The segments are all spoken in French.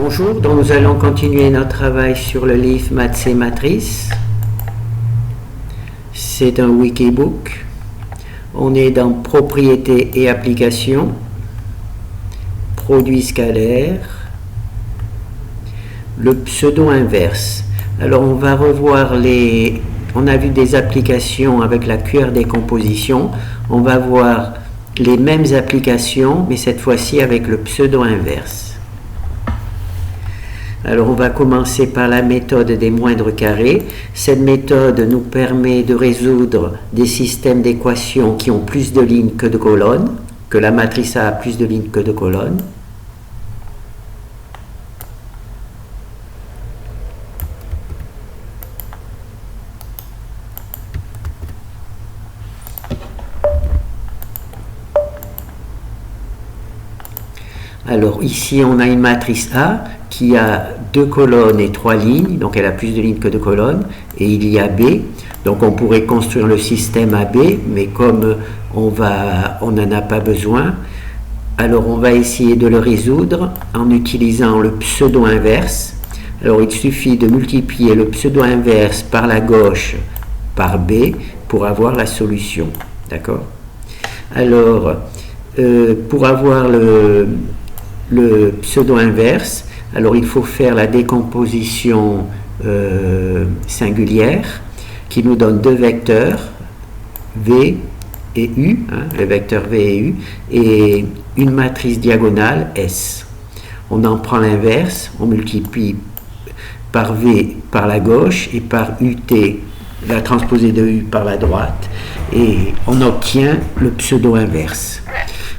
Bonjour, donc nous allons continuer notre travail sur le livre Maths et Matrices. C'est un wikibook. On est dans Propriétés et applications, Produits scalaires, le pseudo-inverse. Alors on va revoir on a vu des applications avec la QR décomposition. On va voir les mêmes applications, mais cette fois-ci avec le pseudo-inverse. Alors on va commencer par la méthode des moindres carrés. Cette méthode nous permet de résoudre des systèmes d'équations qui ont plus de lignes que de colonnes, que la matrice A a plus de lignes que de colonnes. Alors ici on a une matrice A qui a 2 colonnes et 3 lignes, donc elle a plus de lignes que de colonnes, et il y a B, donc on pourrait construire le système AB, mais comme on n'en a pas besoin, alors on va essayer de le résoudre en utilisant le pseudo-inverse. Alors il suffit de multiplier le pseudo-inverse par la gauche par B pour avoir la solution, d'accord? Alors pour avoir le pseudo-inverse, alors il faut faire la décomposition singulière qui nous donne deux vecteurs V et U, le vecteur V et U, et une matrice diagonale S. On en prend l'inverse, on multiplie par V par la gauche et par UT, la transposée de U par la droite, et on obtient le pseudo-inverse.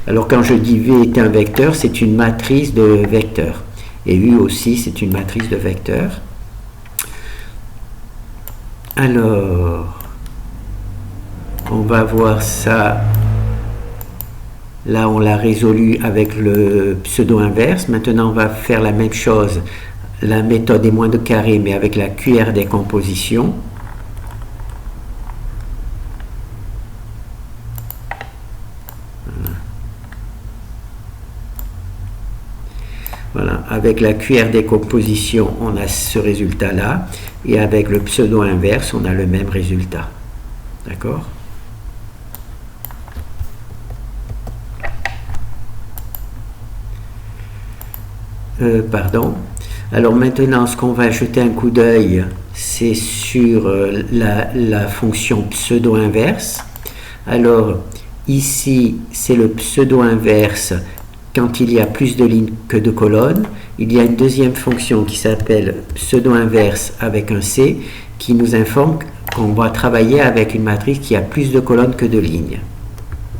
Alors quand je dis V est un vecteur, c'est une matrice de vecteurs. Et U aussi, c'est une matrice de vecteurs. Alors, on va voir ça. Là, on l'a résolu avec le pseudo-inverse. Maintenant, on va faire la même chose, la méthode des moindres carrés, mais avec la QR décomposition. Voilà, avec la QR décomposition, on a ce résultat-là, et avec le pseudo-inverse, on a le même résultat. D'accord? Pardon. Alors maintenant, ce qu'on va jeter un coup d'œil, c'est sur la fonction pseudo-inverse. Alors, ici, c'est le pseudo-inverse. Quand il y a plus de lignes que de colonnes, il y a une deuxième fonction qui s'appelle pseudo-inverse avec un C qui nous informe qu'on va travailler avec une matrice qui a plus de colonnes que de lignes.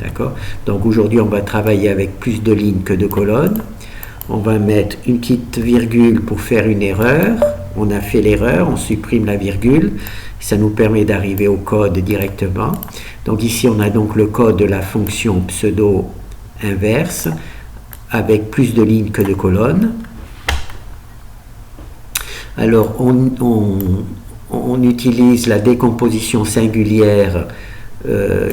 D'accord? Donc aujourd'hui, on va travailler avec plus de lignes que de colonnes. On va mettre une petite virgule pour faire une erreur. On a fait l'erreur, on supprime la virgule. Ça nous permet d'arriver au code directement. Donc ici, on a donc le code de la fonction pseudo-inverse avec plus de lignes que de colonnes. Alors, on utilise la décomposition singulière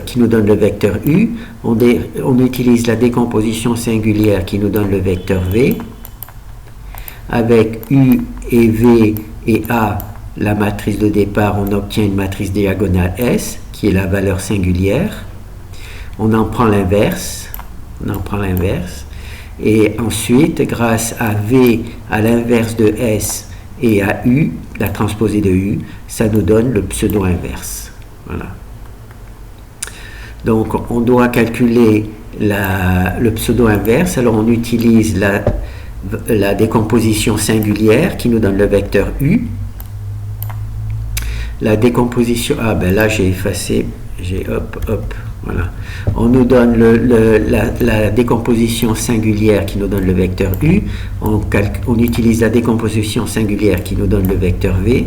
qui nous donne le vecteur U. On utilise la décomposition singulière qui nous donne le vecteur V. Avec U et V et A, la matrice de départ, on obtient une matrice diagonale S, qui est la valeur singulière. On en prend l'inverse. Et ensuite, grâce à V, à l'inverse de S et à U, la transposée de U, ça nous donne le pseudo-inverse. Voilà. Donc, on doit calculer le pseudo-inverse. Alors, on utilise la décomposition singulière qui nous donne le vecteur U. La décomposition... Ah, ben là, j'ai effacé. Voilà. On nous donne la décomposition singulière qui nous donne le vecteur U. On utilise la décomposition singulière qui nous donne le vecteur V.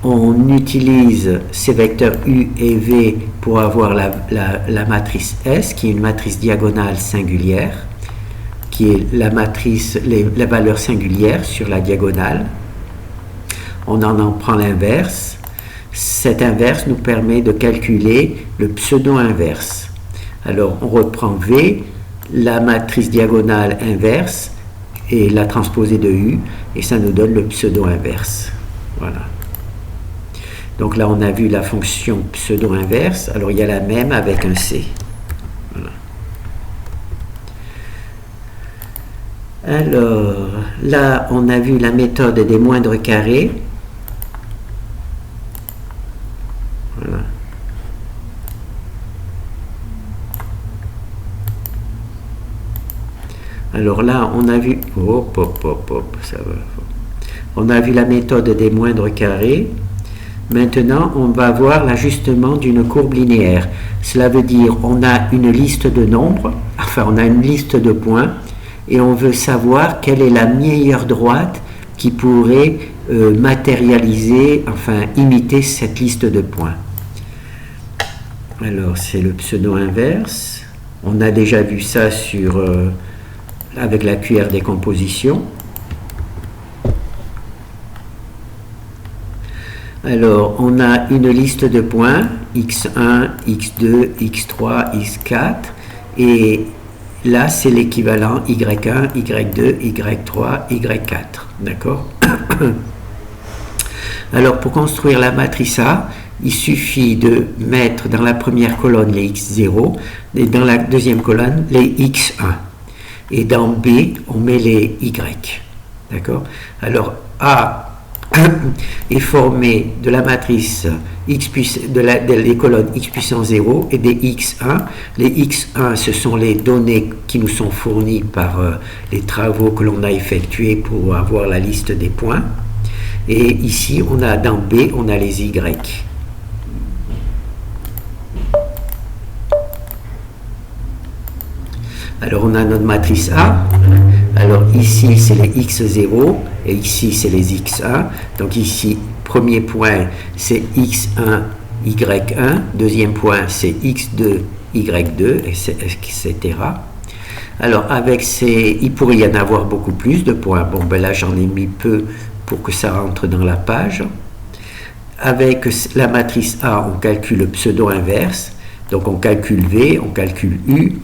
On utilise ces vecteurs U et V pour avoir la matrice S, qui est une matrice diagonale singulière, qui est la matrice, la valeur singulière sur la diagonale. On en prend l'inverse. Cet inverse nous permet de calculer le pseudo-inverse. Alors, on reprend V, la matrice diagonale inverse, et la transposée de U, et ça nous donne le pseudo-inverse. Voilà. Donc là, on a vu la fonction pseudo-inverse. Alors, il y a la même avec un C. Voilà. Alors, là, on a vu la méthode des moindres carrés. Voilà. Alors là, on a vu... ça va. On a vu la méthode des moindres carrés. Maintenant, on va voir l'ajustement d'une courbe linéaire. Cela veut dire on a une liste de nombres, enfin on a une liste de points, et on veut savoir quelle est la meilleure droite qui pourrait matérialiser, enfin imiter cette liste de points. Alors c'est le pseudo-inverse. On a déjà vu ça sur, avec la cuillère décomposition. Alors, on a une liste de points, x1, x2, x3, x4, et là, c'est l'équivalent y1, y2, y3, y4, d'accord? Alors, pour construire la matrice A, il suffit de mettre dans la première colonne les x0, et dans la deuxième colonne, les x1. Et dans B, on met les y, d'accord? Alors, A est formé de la matrice x des colonnes x puissance 0 et des x1. Les x1, ce sont les données qui nous sont fournies par les travaux que l'on a effectués pour avoir la liste des points. Et ici, on a dans B, on a les y. Alors, on a notre matrice A. Alors ici, c'est les x0 et ici, c'est les x1. Donc ici, premier point, c'est x1, y1. Deuxième point, c'est x2, y2, etc. Alors avec ces... Il pourrait y en avoir beaucoup plus de points. Bon, ben là, j'en ai mis peu pour que ça rentre dans la page. Avec la matrice A, on calcule le pseudo-inverse. Donc on calcule V, on calcule U.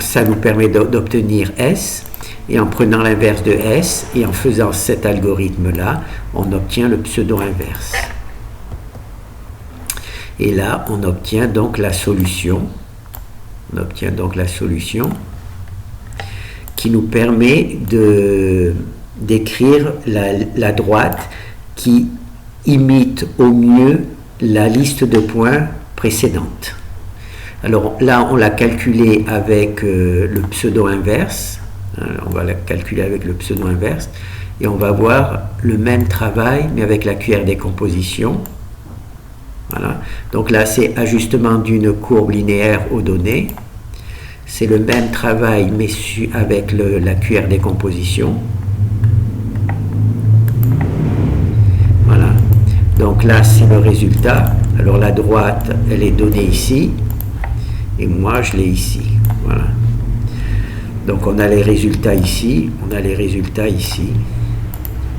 Ça nous permet d'obtenir S, et en prenant l'inverse de S et en faisant cet algorithme-là, on obtient le pseudo-inverse. Et là, on obtient donc la solution. On obtient donc la solution qui nous permet d'écrire la droite qui imite au mieux la liste de points précédente. Alors là, on l'a calculé avec le pseudo-inverse. On va la calculer avec le pseudo-inverse. Et on va voir le même travail, mais avec la cuillère décomposition. Voilà. Donc là, c'est ajustement d'une courbe linéaire aux données. C'est le même travail, mais avec la cuillère décomposition. Voilà. Donc là, c'est le résultat. Alors la droite, elle est donnée ici. Et moi, je l'ai ici. Voilà. Donc, on a les résultats ici, on a les résultats ici.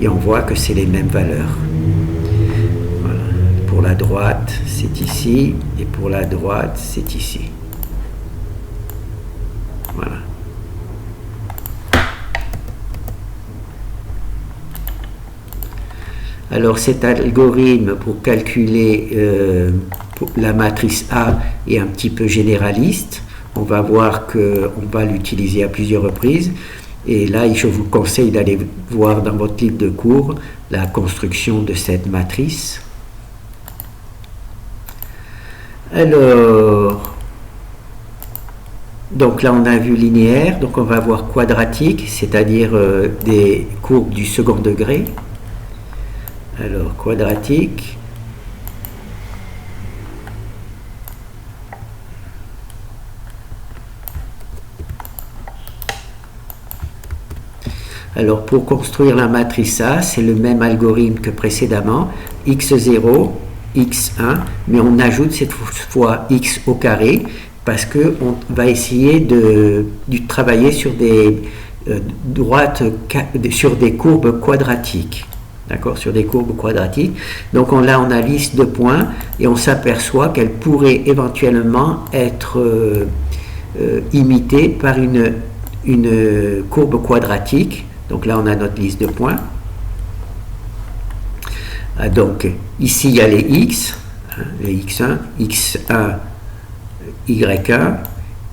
Et on voit que c'est les mêmes valeurs. Voilà. Pour la droite, c'est ici. Et pour la droite, c'est ici. Voilà. Alors, cet algorithme pour calculer la matrice A est un petit peu généraliste. On va voir qu'on va l'utiliser à plusieurs reprises. Et là, je vous conseille d'aller voir dans votre livre de cours la construction de cette matrice. Alors, donc là, on a vu linéaire. Donc, on va voir quadratique, c'est-à-dire des courbes du second degré. Alors, quadratique. Alors, pour construire la matrice A, c'est le même algorithme que précédemment, x0, x1, mais on ajoute cette fois x au carré, parce qu'on va essayer de travailler sur des sur des courbes quadratiques. D'accord, sur des courbes quadratiques. Donc là, on a liste de points, et on s'aperçoit qu'elle pourrait éventuellement être imitée par une courbe quadratique. Donc là, on a notre liste de points. Donc ici, il y a les x, les x1, x1, y1,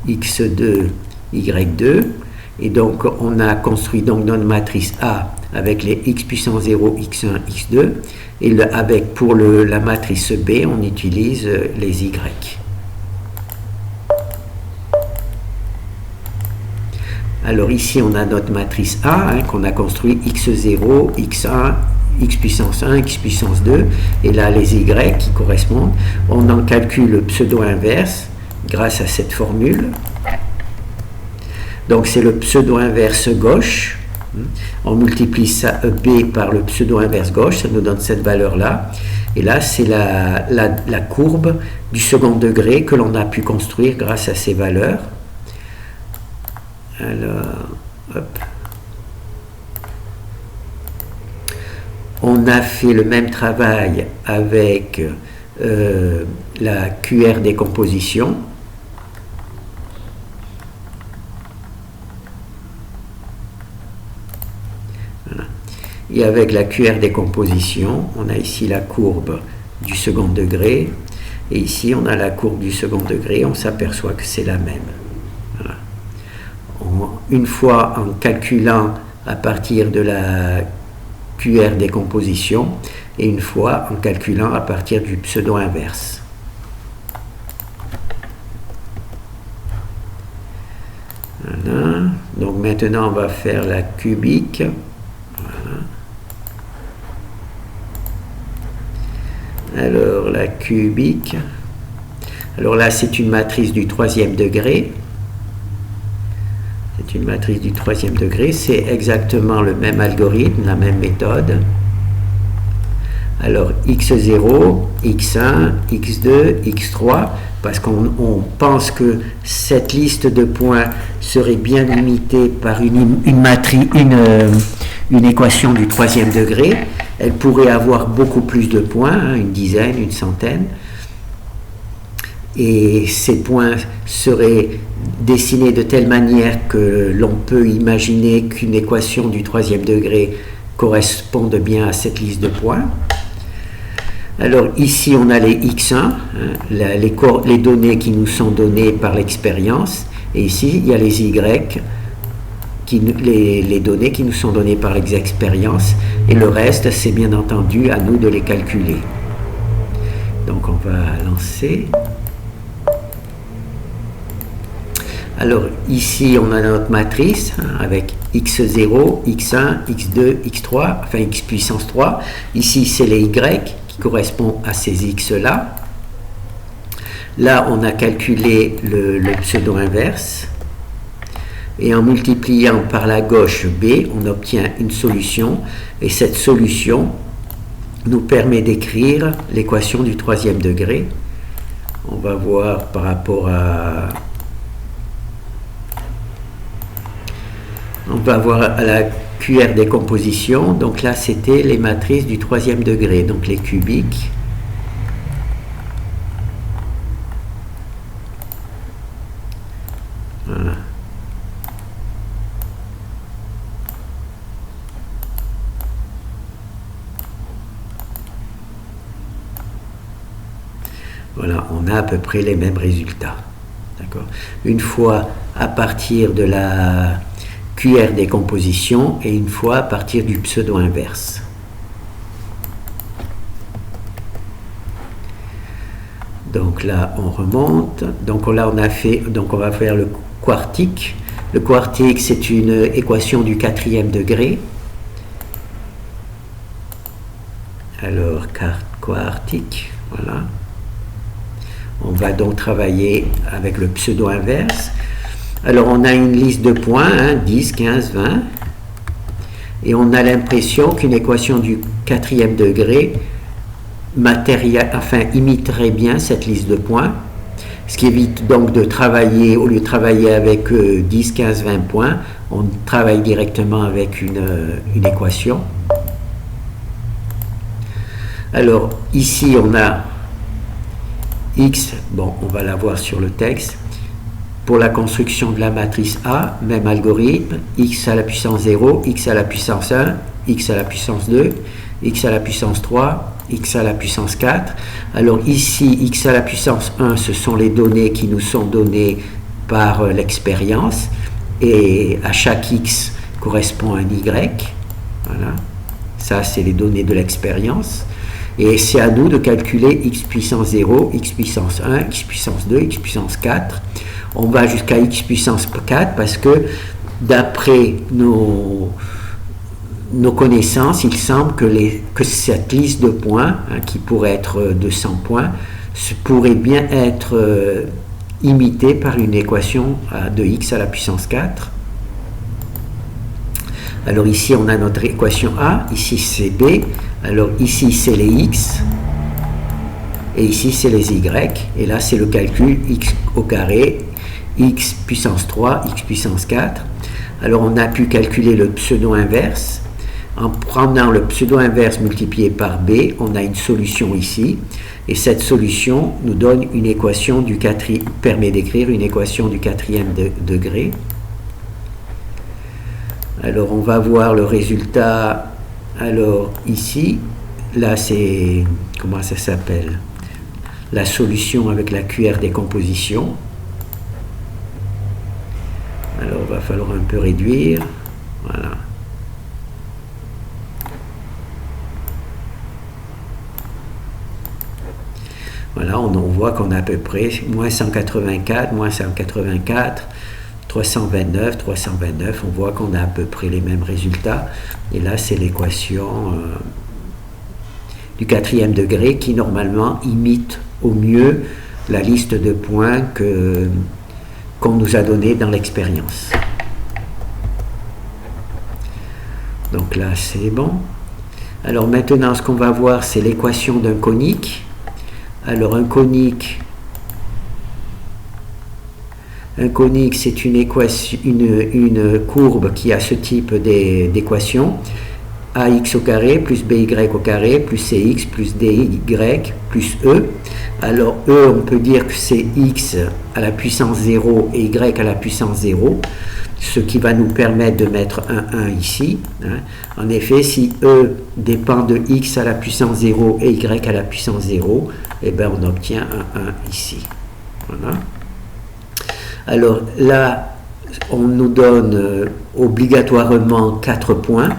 x2, y2. Et donc, on a construit donc notre matrice A avec les x puissance 0, x1, x2. Et pour la matrice B, on utilise les y. Alors ici, on a notre matrice A qu'on a construit x0, x1, x puissance 1, x puissance 2. Et là, les y qui correspondent. On en calcule le pseudo-inverse grâce à cette formule. Donc c'est le pseudo-inverse gauche. On multiplie ça B par le pseudo-inverse gauche, ça nous donne cette valeur-là. Et là, c'est la courbe du second degré que l'on a pu construire grâce à ces valeurs. Alors, hop. On a fait le même travail avec la QR décomposition. Voilà. Et avec la QR décomposition, on a ici la courbe du second degré. Et ici, on a la courbe du second degré. On s'aperçoit que c'est la même. Voilà. Une fois en calculant à partir de la QR décomposition et une fois en calculant à partir du pseudo-inverse. Voilà. Donc maintenant, on va faire la cubique. Voilà. Alors, la cubique. Alors là, c'est une matrice du troisième degré. C'est une matrice du troisième degré. C'est exactement le même algorithme, la même méthode. Alors, x0, x1, x2, x3, parce qu'on pense que cette liste de points serait bien limitée par une équation du troisième degré. Elle pourrait avoir beaucoup plus de points, une dizaine, une centaine. Et ces points seraient dessinés de telle manière que l'on peut imaginer qu'une équation du troisième degré corresponde bien à cette liste de points. Alors ici on a les x1, les données qui nous sont données par l'expérience, et ici il y a les y, les données qui nous sont données par les expériences, et le reste c'est bien entendu à nous de les calculer. Donc on va lancer. Alors ici on a notre matrice avec x0, x1, x2, x3, enfin x puissance 3. Ici c'est les y qui correspondent à ces x là. Là on a calculé le pseudo-inverse. Et en multipliant par la gauche B, on obtient une solution. Et cette solution nous permet d'écrire l'équation du troisième degré. On va voir par rapport à... On va voir à la QR décomposition. Donc là, c'était les matrices du troisième degré, donc les cubiques. Voilà. Voilà, on a à peu près les mêmes résultats. D'accord. Une fois à partir de la QR décomposition et une fois à partir du pseudo-inverse. Donc là, on remonte. Donc là, on a fait. Donc on va faire le quartique. Le quartique, c'est une équation du quatrième degré. Alors, quartique, voilà. On va donc travailler avec le pseudo-inverse. Alors, on a une liste de points, 10, 15, 20. Et on a l'impression qu'une équation du quatrième degré imiterait bien cette liste de points. Ce qui évite donc de travailler, au lieu de travailler avec 10, 15, 20 points, on travaille directement avec une équation. Alors, ici, on a x, bon, on va la voir sur le texte. pour la construction de la matrice A, même algorithme, x à la puissance 0, x à la puissance 1, x à la puissance 2, x à la puissance 3, x à la puissance 4. Alors ici, x à la puissance 1, ce sont les données qui nous sont données par l'expérience, et à chaque x correspond un y. Voilà, ça c'est les données de l'expérience. Et c'est à nous de calculer x puissance 0, x puissance 1, x puissance 2, x puissance 4. On va jusqu'à x puissance 4 parce que d'après nos connaissances, il semble que cette liste de points, qui pourrait être de 100 points, pourrait bien être imitée par une équation de x à la puissance 4. Alors ici on a notre équation A, ici c'est B, alors ici c'est les x, et ici c'est les y, et là c'est le calcul x au carré, x puissance 3, x puissance 4. Alors on a pu calculer le pseudo-inverse. En prenant le pseudo-inverse multiplié par b, on a une solution ici, et cette solution nous donne une équation permet d'écrire une équation du quatrième degré. Alors on va voir le résultat. Alors ici, là c'est, comment ça s'appelle, la solution avec la QR décomposition. Alors il va falloir un peu réduire, voilà. Voilà, on voit qu'on a à peu près moins 184, moins 184, 329, 329, on voit qu'on a à peu près les mêmes résultats. Et là, c'est l'équation du quatrième degré qui, normalement, imite au mieux la liste de points qu'on nous a donnée dans l'expérience. Donc là, c'est bon. Alors maintenant, ce qu'on va voir, c'est l'équation d'un conique. Alors un conique, c'est une équation, une courbe qui a ce type d'équation: ax au carré plus by au carré plus cx plus dy plus e. Alors e, on peut dire que c'est x à la puissance 0 et y à la puissance 0, ce qui va nous permettre de mettre un 1 ici. En effet, si e dépend de x à la puissance 0 et y à la puissance 0, eh bien on obtient un 1 ici. Voilà. Alors là, on nous donne obligatoirement 4 points,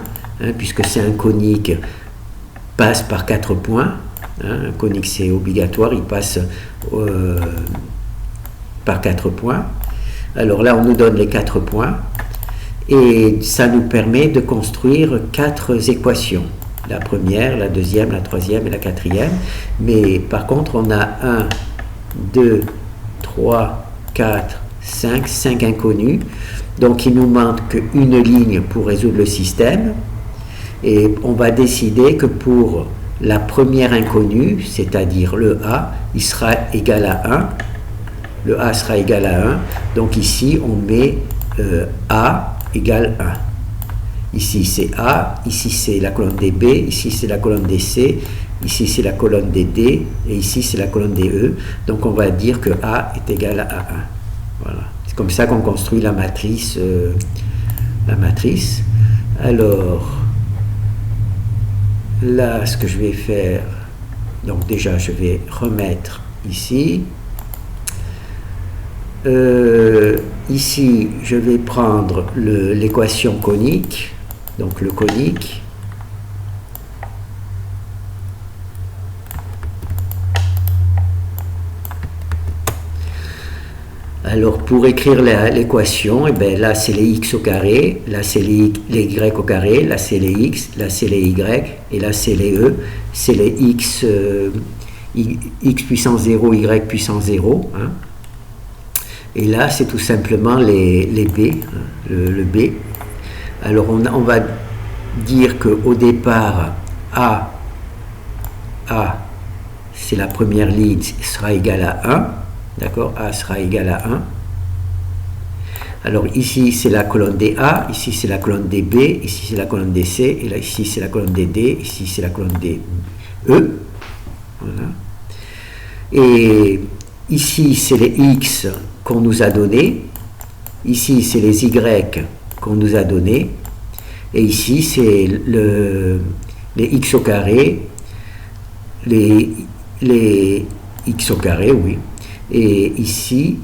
puisque c'est un conique, passe par 4 points. Un conique, c'est obligatoire, il passe par 4 points. Alors là, on nous donne les 4 points, et ça nous permet de construire 4 équations. La première, la deuxième, la troisième et la quatrième. Mais par contre, on a 1, 2, 3, 4, 5 inconnus. Donc il nous manque une ligne pour résoudre le système. Et on va décider que pour la première inconnue, c'est-à-dire le A, il sera égal à 1. Le A sera égal à 1. Donc ici, on met A égale 1. Ici c'est A, ici c'est la colonne des B, ici c'est la colonne des C, ici c'est la colonne des D, et ici c'est la colonne des E. Donc on va dire que A est égal à 1. Voilà. C'est comme ça qu'on construit la matrice. Alors, là, ce que je vais faire, donc déjà je vais remettre ici. Ici, je vais prendre l'équation conique, donc le conique. Alors, pour écrire l'équation, eh bien, là, c'est les x au carré, là, c'est les y au carré, là, c'est les x, là, c'est les y, et là, c'est les e, c'est les x, x puissance 0, y puissance 0, hein. Et là, c'est tout simplement les B, le B. Alors, on va dire qu'au départ, A, c'est la première ligne, sera égale à 1. D'accord? A sera égal à 1. Alors, ici, c'est la colonne des A, ici, c'est la colonne des B, ici, c'est la colonne des C, et là, ici, c'est la colonne des D, ici, c'est la colonne des E. Voilà. Et ici, c'est les x qu'on nous a donnés. Ici, c'est les y qu'on nous a donnés. Et ici, c'est les x au carré, les x au carré, oui. Et ici,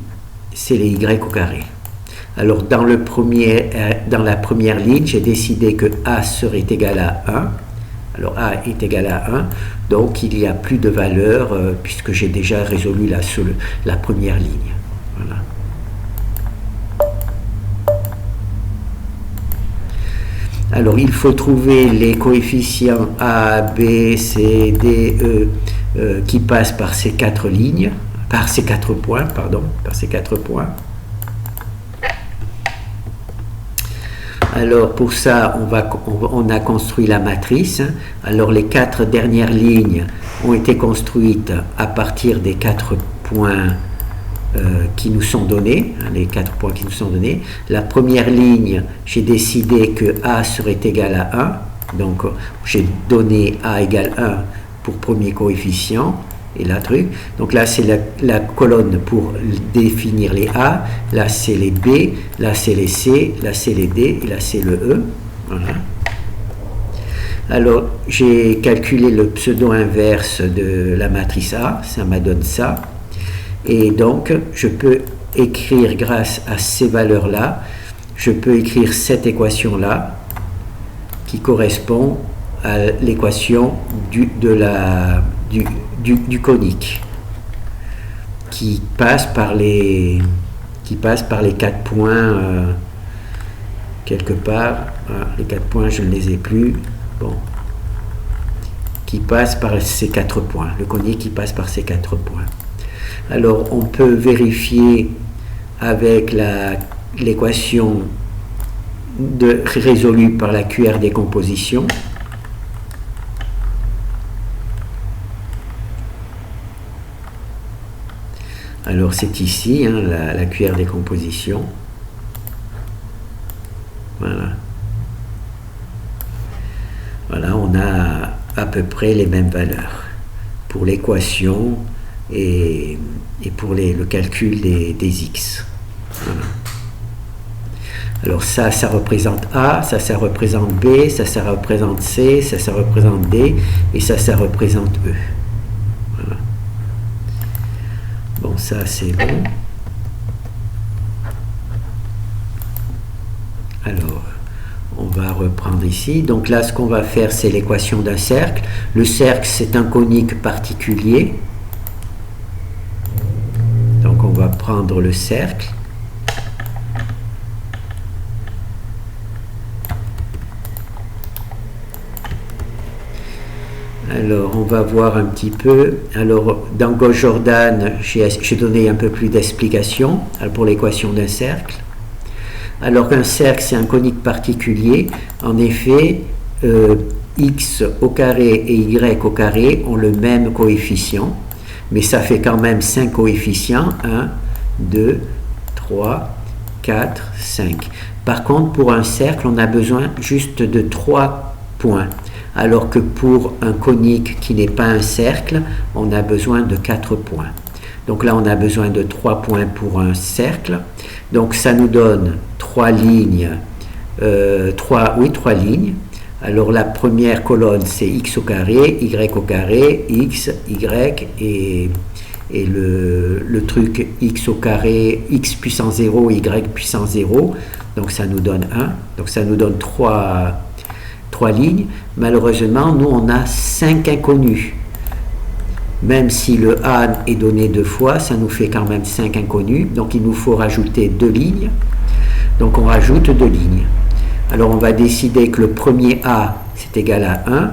c'est les y au carré. Alors, dans la première ligne, j'ai décidé que a serait égal à 1. Alors, a est égal à 1. Donc, il n'y a plus de valeur puisque j'ai déjà résolu la première ligne. Voilà. Alors, il faut trouver les coefficients A, B, C, D, E qui passent par ces 4 lignes, par ces 4 points, pardon, par ces 4 points. Alors, pour ça, on a construit la matrice. Alors, les 4 dernières lignes ont été construites à partir des 4 points qui nous sont donnés, les 4 points qui nous sont donnés. La première ligne, j'ai décidé que A serait égal à 1. Donc, j'ai donné A égale 1 pour premier coefficient. Et là, donc là, c'est la colonne pour définir les A. Là, c'est les B. Là, c'est les C. Là, c'est les D. Et là, c'est le E. Voilà. Alors, j'ai calculé le pseudo-inverse de la matrice A. Ça m'a donné ça. Et donc, je peux écrire, grâce à ces valeurs-là, je peux écrire cette équation-là qui correspond à l'équation du conique qui passe par les 4 points quelque part. Les 4 points, je ne les ai plus. Bon. Qui passe par ces 4 points. Le conique qui passe par ces 4 points. Alors, on peut vérifier avec l'équation résolue par la QR décomposition. Alors, c'est ici, hein, la QR décomposition. Voilà. Voilà, on a à peu près les mêmes valeurs pour l'équation et pour le calcul des x. Voilà. Alors ça représente A, ça représente B, ça représente C, ça représente D, et ça représente E. Voilà. Bon, ça c'est bon. Alors, on va reprendre ici. Donc là, ce qu'on va faire, c'est l'équation d'un cercle. Le cercle, c'est un conique particulier. Donc on va prendre le cercle. Alors on va voir un petit peu. Alors dans Gauss-Jordan, j'ai donné un peu plus d'explications pour l'équation d'un cercle. Alors qu'un cercle, c'est un conique particulier. En effet, x au carré et y au carré ont le même coefficient. Mais ça fait quand même 5 coefficients, 1, 2, 3, 4, 5. Par contre, pour un cercle, on a besoin juste de 3 points, alors que pour un conique qui n'est pas un cercle, on a besoin de 4 points. Donc là, on a besoin de 3 points pour un cercle. Donc ça nous donne 3 lignes, 3 lignes. Alors la première colonne, c'est x au carré, y au carré, x, y, et le truc x au carré, x puissance 0, y puissance 0. Donc ça nous donne 1. Donc ça nous donne 3 lignes. Malheureusement, nous, on a 5 inconnus. Même si le A est donné 2 fois, ça nous fait quand même 5 inconnus. Donc il nous faut rajouter 2 lignes. Donc on rajoute 2 lignes. Alors on va décider que le premier A c'est égal à 1,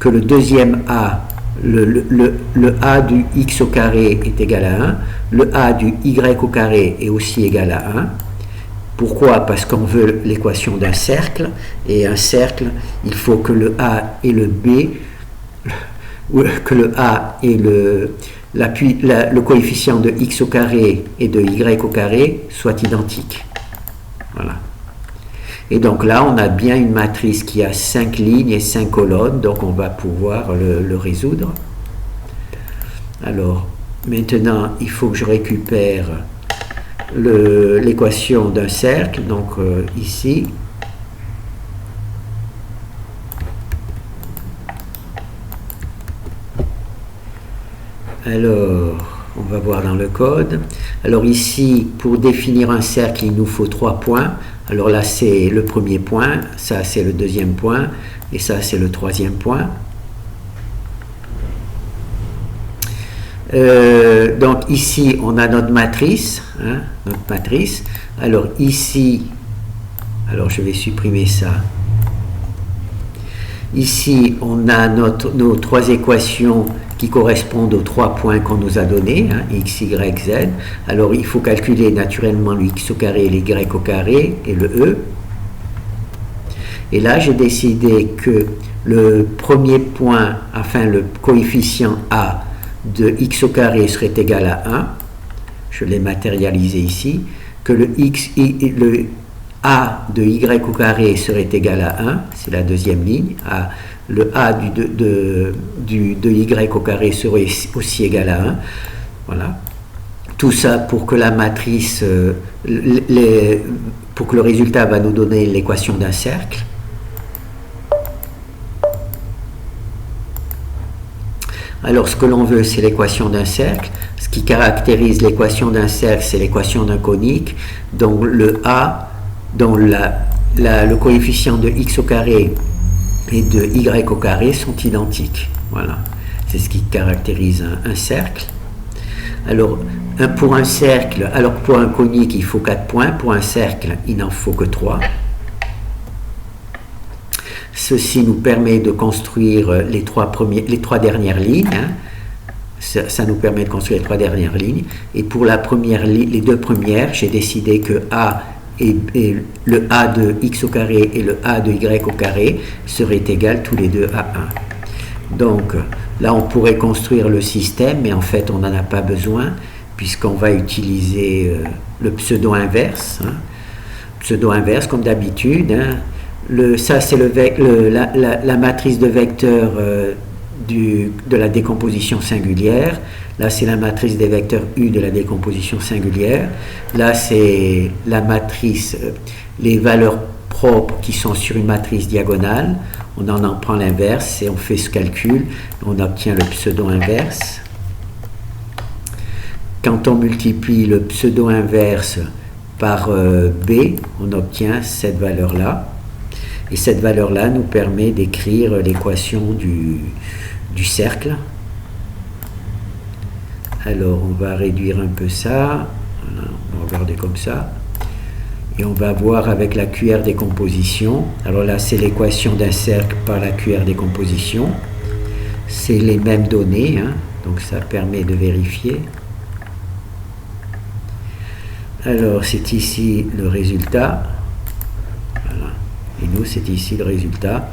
que le deuxième A, le A du x au carré est égal à 1, le A du y au carré est aussi égal à 1. Pourquoi? Parce qu'on veut l'équation d'un cercle, et un cercle, il faut que le A et le B, que le A et le coefficient de x au carré et de y au carré soient identiques. Voilà. Et donc là, on a bien une matrice qui a 5 lignes et 5 colonnes, donc on va pouvoir le résoudre. Alors, maintenant, il faut que je récupère l'équation d'un cercle, donc ici. Alors, on va voir dans le code. Alors ici, pour définir un cercle, il nous faut 3 points. Alors là, c'est le premier point, ça c'est le deuxième point, et ça c'est le troisième point. Donc ici, on a notre matrice, hein, notre matrice. Alors ici, alors je vais supprimer ça. Ici, on a nos 3 équations qui correspondent aux 3 points qu'on nous a donnés, hein, x, y, z. Alors, il faut calculer naturellement le x au carré, le y au carré et le e. Et là, j'ai décidé que le premier point, enfin le coefficient a de x au carré serait égal à 1. Je l'ai matérialisé ici. Que le a de y au carré serait égal à 1, c'est la deuxième ligne. Le a de y au carré serait aussi égal à 1. Voilà. Tout ça pour que la matrice, pour que le résultat va nous donner l'équation d'un cercle. Alors, ce que l'on veut, c'est l'équation d'un cercle. Ce qui caractérise l'équation d'un cercle, c'est l'équation d'un conique. Donc, le a, dont le coefficient de x au carré et de y au carré sont identiques. Voilà. C'est ce qui caractérise un cercle. Alors, pour un cercle, alors pour un conique, il faut 4 points. Pour un cercle, il n'en faut que 3. Ceci nous permet de construire les trois dernières lignes. Hein. Ça nous permet de construire les 3 dernières lignes. Et pour les 2 premières, j'ai décidé que a et le a de x au carré et le a de y au carré seraient égales tous les deux à 1. Donc là, on pourrait construire le système, mais en fait, on n'en a pas besoin, puisqu'on va utiliser le pseudo-inverse. Hein. Pseudo-inverse, comme d'habitude. Hein. Ça, c'est la matrice de vecteurs de la décomposition singulière. Là, c'est la matrice des vecteurs U de la décomposition singulière. Là, c'est la matrice, les valeurs propres qui sont sur une matrice diagonale. On en prend l'inverse et on fait ce calcul. On obtient le pseudo-inverse. Quand on multiplie le pseudo-inverse par B, on obtient cette valeur-là. Et cette valeur-là nous permet d'écrire l'équation du cercle. Alors, on va réduire un peu ça. Voilà, on va regarder comme ça. Et on va voir avec la QR décomposition. Alors là, c'est l'équation d'un cercle par la QR décomposition. C'est les mêmes données, hein, donc ça permet de vérifier. Alors, c'est ici le résultat. Voilà. Et nous, c'est ici le résultat.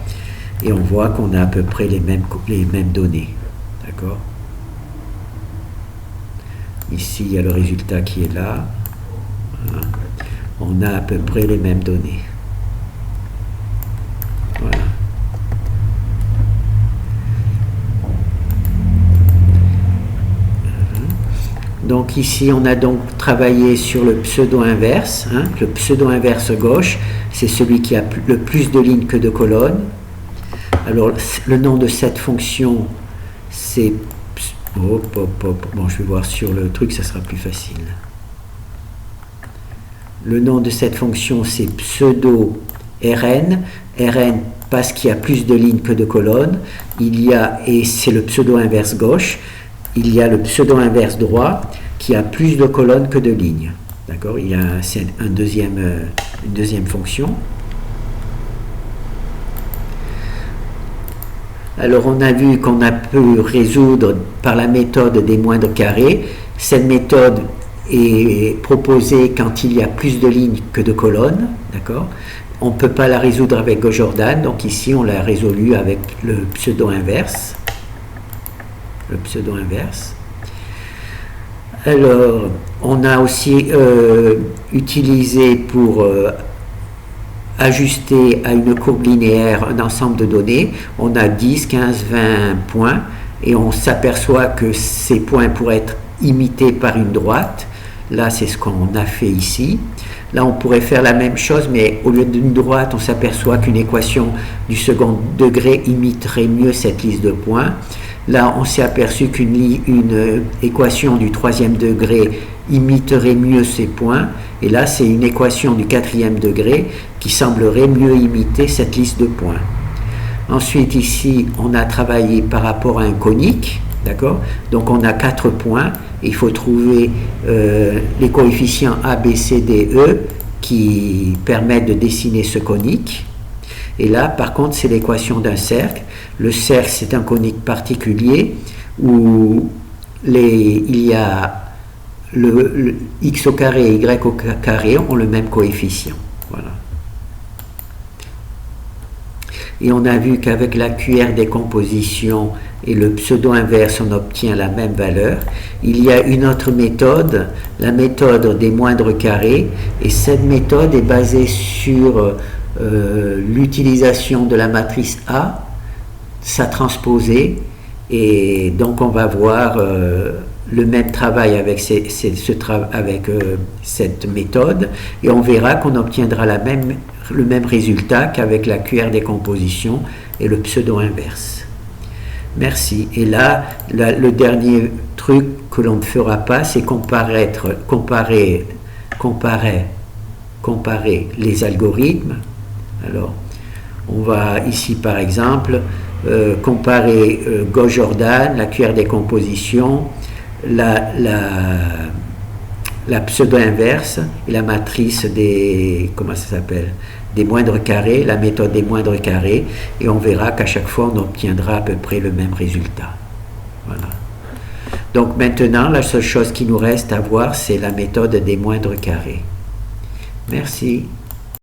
Et on voit qu'on a à peu près les mêmes données. D'accord ? Ici, il y a le résultat qui est là. Voilà. On a à peu près les mêmes données. Voilà. Donc ici, on a donc travaillé sur le pseudo-inverse. Hein. Le pseudo-inverse gauche, c'est celui qui a le plus de lignes que de colonnes. Alors, le nom de cette fonction, c'est... Bon, je vais voir sur le truc, ça sera plus facile. Le nom de cette fonction, c'est pseudo-Rn. Rn, parce qu'il y a plus de lignes que de colonnes. Et c'est le pseudo-inverse gauche. Il y a le pseudo-inverse droit qui a plus de colonnes que de lignes. D'accord ? C'est une deuxième fonction. Alors, on a vu qu'on a pu résoudre par la méthode des moindres carrés. Cette méthode est proposée quand il y a plus de lignes que de colonnes. D'accord ? On ne peut pas la résoudre avec Gauss-Jordan, donc ici, on l'a résolue avec le pseudo-inverse. Le pseudo-inverse. Alors, on a aussi utilisé pour ajuster à une courbe linéaire un ensemble de données. On a 10, 15, 20 points et on s'aperçoit que ces points pourraient être imité par une droite. Là, c'est ce qu'on a fait ici. Là, on pourrait faire la même chose, mais au lieu d'une droite, on s'aperçoit qu'une équation du second degré imiterait mieux cette liste de points. Là, on s'est aperçu qu'une équation du troisième degré imiterait mieux ces points. Et là, c'est une équation du quatrième degré qui semblerait mieux imiter cette liste de points. Ensuite, ici, on a travaillé par rapport à un conique. D'accord? Donc, on a 4 points. Il faut trouver les coefficients A, B, C, D, E qui permettent de dessiner ce conique. Et là, par contre, c'est l'équation d'un cercle. Le cercle, c'est un conique particulier où il y a le x au carré et y au carré ont le même coefficient. Voilà. Et on a vu qu'avec la QR décomposition et le pseudo-inverse, on obtient la même valeur. Il y a une autre méthode, la méthode des moindres carrés, et cette méthode est basée sur l'utilisation de la matrice A, sa transposée, et donc on va voir le même travail avec, cette méthode, et on verra qu'on obtiendra le même résultat qu'avec la QR décomposition et le pseudo-inverse. Merci. Et là, le dernier truc que l'on ne fera pas, c'est comparer les algorithmes. Alors, on va ici, par exemple, comparer Gauss-Jordan, la QR décomposition, la pseudo-inverse et la matrice des moindres carrés, la méthode des moindres carrés, et on verra qu'à chaque fois on obtiendra à peu près le même résultat. Voilà. Donc maintenant, la seule chose qui nous reste à voir, c'est la méthode des moindres carrés. Merci.